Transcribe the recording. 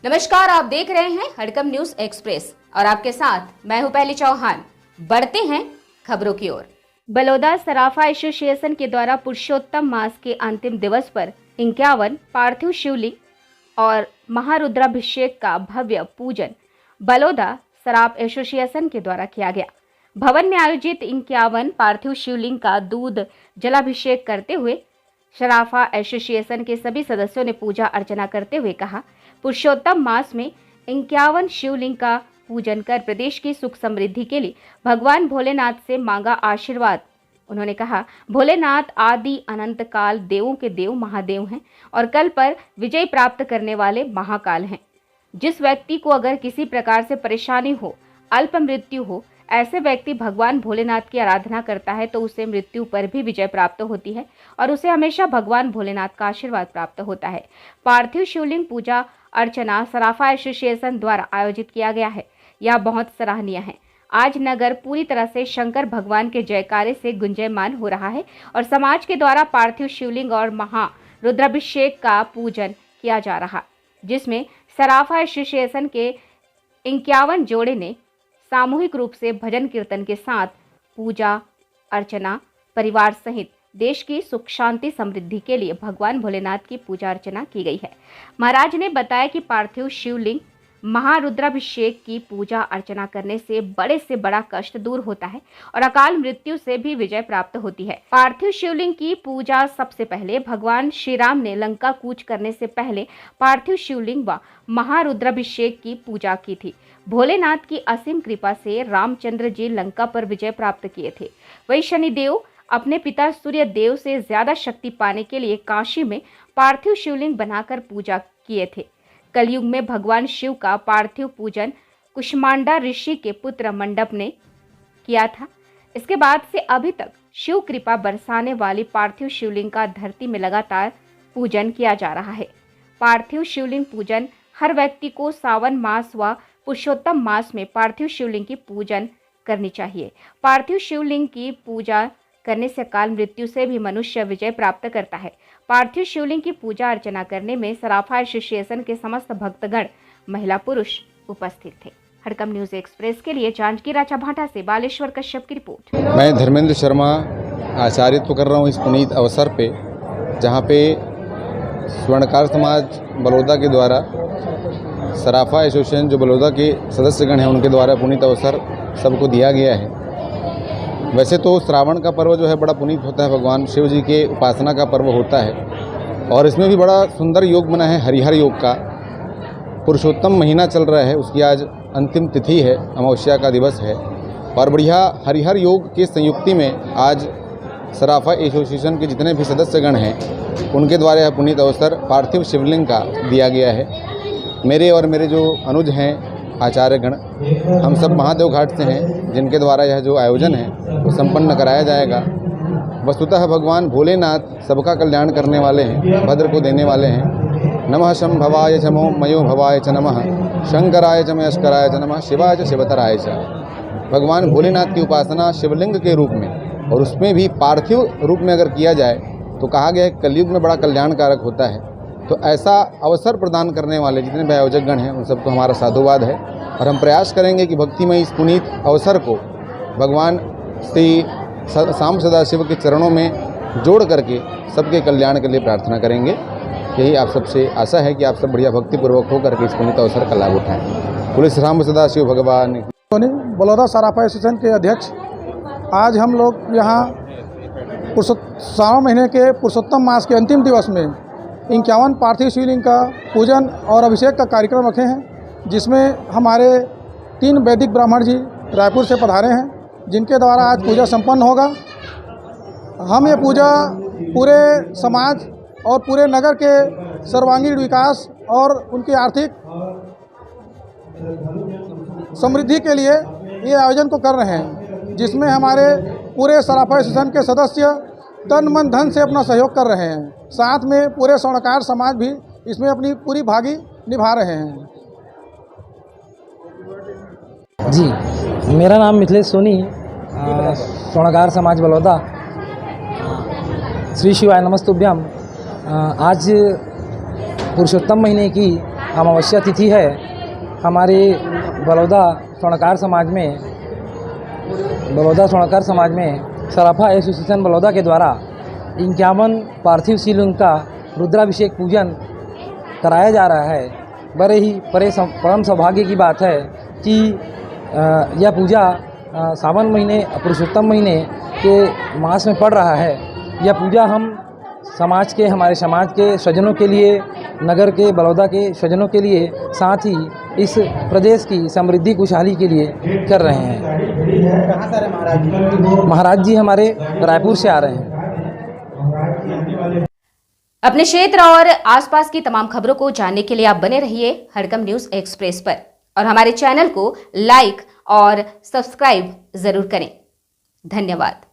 नमस्कार, आप देख रहे हैं हडकम न्यूज एक्सप्रेस और आपके साथ मैं हूं पहली चौहान। बढ़ते हैं खबरों की ओर। बलौदा सराफा एसोसिएशन के द्वारा पुरुषोत्तम मास के अंतिम दिवस पर 51 पार्थिव शिवलिंग और महारुद्राभिषेक का भव्य पूजन बलौदा सराफ एसोसिएशन के द्वारा किया गया। भवन में आयोजित 51 पार्थिव शिवलिंग का दूध जलाभिषेक करते हुए सराफा एसोसिएशन के सभी सदस्यों ने पूजा अर्चना करते हुए कहा, पुरुषोत्तम मास में 51 शिवलिंग का पूजन कर प्रदेश की सुख समृद्धि के लिए भगवान भोलेनाथ से मांगा आशीर्वाद। उन्होंने कहा, भोलेनाथ आदि अनंत काल देवों के देव महादेव हैं और कल पर विजय प्राप्त करने वाले महाकाल हैं। जिस व्यक्ति को अगर किसी प्रकार से परेशानी हो, अल्प मृत्यु हो, ऐसे व्यक्ति भगवान भोलेनाथ की आराधना करता है तो उसे मृत्यु पर भी विजय प्राप्त होती है और उसे हमेशा भगवान भोलेनाथ का आशीर्वाद प्राप्त होता है। पार्थिव शिवलिंग पूजा अर्चना सराफा एसोसिएशन द्वारा आयोजित किया गया है। यह बहुत सराहनीय है। आज नगर पूरी तरह से शंकर भगवान के जयकारे से गुंजयमान हो रहा है और समाज के द्वारा पार्थिव शिवलिंग और महारुद्राभिषेक का पूजन किया जा रहा, जिसमें सराफा एसोसिएशन के 51 जोड़े ने सामूहिक रूप से भजन कीर्तन के साथ पूजा अर्चना परिवार सहित देश की सुख शांति समृद्धि के लिए भगवान भोलेनाथ की पूजा अर्चना की गई है। महाराज ने बताया कि पार्थिव शिवलिंग महारुद्राभिषेक की पूजा अर्चना करने से बड़ा कष्ट दूर होता है और अकाल मृत्यु से भी विजय प्राप्त होती है। पार्थिव शिवलिंग की पूजा सबसे पहले भगवान श्री राम ने लंका कूच करने से पहले पार्थिव शिवलिंग व महारुद्राभिषेक की पूजा की थी। भोलेनाथ की असीम कृपा से रामचंद्र जी लंका पर विजय प्राप्त किए थे। वही शनिदेव अपने पिता सूर्य देव से ज्यादा शक्ति पाने के लिए काशी में पार्थिव शिवलिंग बनाकर पूजा किए थे। कलयुग में भगवान शिव का पार्थिव पूजन कुष्मांडा ऋषि के पुत्र मंडप ने किया था। इसके बाद से अभी तक शिव कृपा बरसाने वाली पार्थिव शिवलिंग का धरती में लगातार पूजन किया जा रहा है। पार्थिव शिवलिंग पूजन हर व्यक्ति को सावन मास व पुरुषोत्तम मास में पार्थिव शिवलिंग की पूजन करनी चाहिए। पार्थिव शिवलिंग की पूजा करने से काल मृत्यु से भी मनुष्य विजय प्राप्त करता है। पार्थिव शिवलिंग की पूजा अर्चना करने में सराफा एसोसिएशन के समस्त भक्तगण महिला पुरुष उपस्थित थे। हडकम न्यूज एक्सप्रेस के लिए जांजगीर राजा भाटा से बालेश्वर कश्यप की रिपोर्ट। मैं धर्मेंद्र शर्मा आचार्यत्व कर रहा हूँ इस पुनीत अवसर पे, जहाँ पे स्वर्णकार समाज बलौदा के द्वारा सराफा एसोसिएशन जो बलौदा के सदस्यगण हैं उनके द्वारा पुनीत अवसर सबको दिया गया है। वैसे तो श्रावण का पर्व जो है बड़ा पुनीत होता है, भगवान शिव जी के उपासना का पर्व होता है और इसमें भी बड़ा सुंदर योग बना है हरिहर योग का। पुरुषोत्तम महीना चल रहा है, उसकी आज अंतिम तिथि है, अमावस्या का दिवस है और बढ़िया हरिहर योग के संयुक्ति में आज सराफा एसोसिएशन के जितने भी सदस्यगण हैं उनके द्वारा यह पुनीत अवसर पार्थिव शिवलिंग का दिया गया है। मेरे और मेरे जो अनुज हैं आचार्यगण, हम सब महादेव घाट से हैं, जिनके द्वारा यह जो आयोजन है वो संपन्न कराया जाएगा। वस्तुतः भगवान भोलेनाथ सबका कल्याण करने वाले हैं, भद्र को देने वाले हैं। नमः शंभवाय च मयो भवाय च नमः, शंकराय च मयस्कराय च नमः, शिवाय च शिवतराय च। भगवान भोलेनाथ की उपासना शिवलिंग के रूप में और उसमें भी पार्थिव रूप में अगर किया जाए तो कहा गया है कलयुग में बड़ा कल्याणकारक होता है। तो ऐसा अवसर प्रदान करने वाले जितने भी आयोजकगण हैं उन सबको हमारा साधुवाद है और हम प्रयास करेंगे कि भक्तिमय इस पुनीत अवसर को भगवान श्री शाम सदाशिव के चरणों में जोड़ करके सबके कल्याण के लिए प्रार्थना करेंगे। यही आप सबसे आशा है कि आप सब बढ़िया भक्तिपूर्वक होकर के इस पुनीत अवसर का लाभ उठाएँ। बोले श्री राम सदाशिव भगवान। बलौदा सराफा एसोसिएशन के अध्यक्ष, आज हम लोग यहाँ सावन महीने के पुरुषोत्तम मास के अंतिम दिवस में 51 पार्थिव शिवलिंग का पूजन और अभिषेक का कार्यक्रम रखे हैं, जिसमें हमारे 3 वैदिक ब्राह्मण जी रायपुर से पधारे हैं, जिनके द्वारा आज पूजा संपन्न होगा। हम ये पूजा पूरे समाज और पूरे नगर के सर्वांगीण विकास और उनकी आर्थिक समृद्धि के लिए ये आयोजन को कर रहे हैं, जिसमें हमारे पूरे सराफा एसोसिएशन के सदस्य तन मन धन से अपना सहयोग कर रहे हैं। साथ में पूरे स्वर्णकार समाज भी इसमें अपनी पूरी भागी निभा रहे हैं। जी, मेरा नाम मिथिलेश सोनी, स्वर्णकार समाज बलौदा। श्री शिवाय नमस्तुभ्यम। आज पुरुषोत्तम महीने की अमावस्या तिथि है। हमारे बलौदा स्वर्णकार समाज में सराफा एसोसिएशन बलौदा के द्वारा 51 पार्थिव शिवलिंग का रुद्राभिषेक पूजन कराया जा रहा है। बड़े ही परम सौभाग्य की बात है कि यह पूजा सावन महीने पुरुषोत्तम महीने के मास में पड़ रहा है। यह पूजा हम हमारे समाज के स्वजनों के लिए, नगर के बलौदा के स्वजनों के लिए, साथ ही इस प्रदेश की समृद्धि खुशहाली के लिए कर रहे हैं। कहाँ से आ रहे हैं महाराज जी? महाराज जी हमारे रायपुर से आ रहे हैं। अपने क्षेत्र और आसपास की तमाम खबरों को जानने के लिए आप बने रहिए हड़कंप न्यूज़ एक्सप्रेस पर और हमारे चैनल को लाइक और सब्सक्राइब जरूर करें। धन्यवाद।